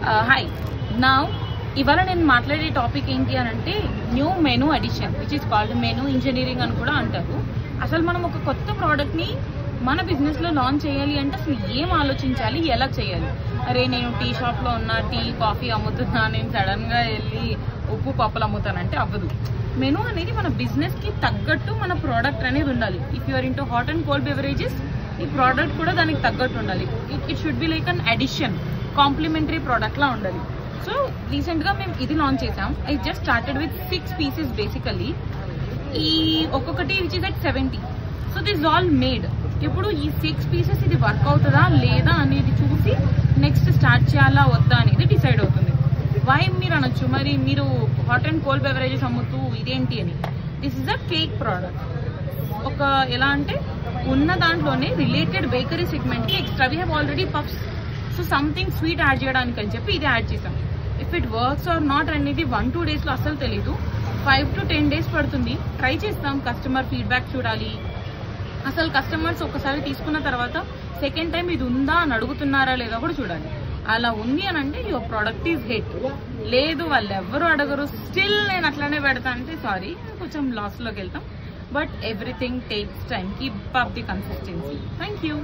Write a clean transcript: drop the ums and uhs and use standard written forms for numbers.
Hi నా ఇవాళ నేను మాట్లాడే టాపిక్ ఏంటి అని అంటే new menu addition which is called menu engineering అని కూడా అంటారు. అసలు మనం ఒక కొత్త ప్రోడక్ట్ ని మన బిజినెస్ లో లాంచ్ చేయాలి అంటే అసలు ఏం ఆలోచించాలి, ఎలా చేయాలి. అరే నేను టీ షాప్ లో ఉన్నా, టీ కాఫీ అమ్ముతున్నా, నేను సడన్ గా వెళ్ళి ఉప్పు పప్పులు అమ్ముతానంటే అవ్వదు. మెనూ అనేది మన బిజినెస్ కి తగ్గట్టు మన ప్రోడక్ట్ అనేది ఉండాలి. If you're into hot and cold beverages ఈ ప్రోడక్ట్ కూడా దానికి తగ్గట్టు ఉండాలి. It should be like an addition, complementary product లా ఉండాలి. సో రీసెంట్ గా మేము ఇది లాంచ్ చేసాం. I just started with 6 pieces basically. ఈ ఒక్కొక్కటి which is at 70. So this all made. ఇప్పుడు ఈ 6 pieces ఇది వర్క్ అవుతుందా లేదా అనేది చూసి నెక్స్ట్ స్టార్ట్ చేయాలా వద్దా అనేది డిసైడ్ అవుతుంది. వై మీరు అనొచ్చు, మరి మీరు హాట్ అండ్ కోల్డ్ బెవరేజెస్ అమ్ముతూ ఇదేంటి అని. This is a cake product. ఒక ఎలా అంటే ఉన్న దాంట్లోనే రిలేటెడ్ బేకరీ సెగ్మెంట్ కి extra we have already puffs. So something sweet add చేయడానికి అని చెప్పి ఇది యాడ్ చేసాం. If it works or not అనేది 1-2 days లో అస్సలు తెలీదు. 5 to 10 days పడుతుంది. ట్రై చేస్తాం, కస్టమర్ ఫీడ్బ్యాక్ చూడాలి. అసలు కస్టమర్స్ ఒకసారి తీసుకున్న తర్వాత సెకండ్ టైం ఇది ఉందా అని అడుగుతున్నారా లేదా కూడా చూడాలి. అలా ఉంది అని అంటే యువర్ ప్రోడక్ట్ ఈజ్ హిట్. లేదు వాళ్ళు ఎవరు అడగరు, స్టిల్ నేను అట్లానే పెడతా అంటే సారీ, కొంచెం లాస్ లోకి వెళ్తాం. But everything takes time. Keep up the consistency. Thank you.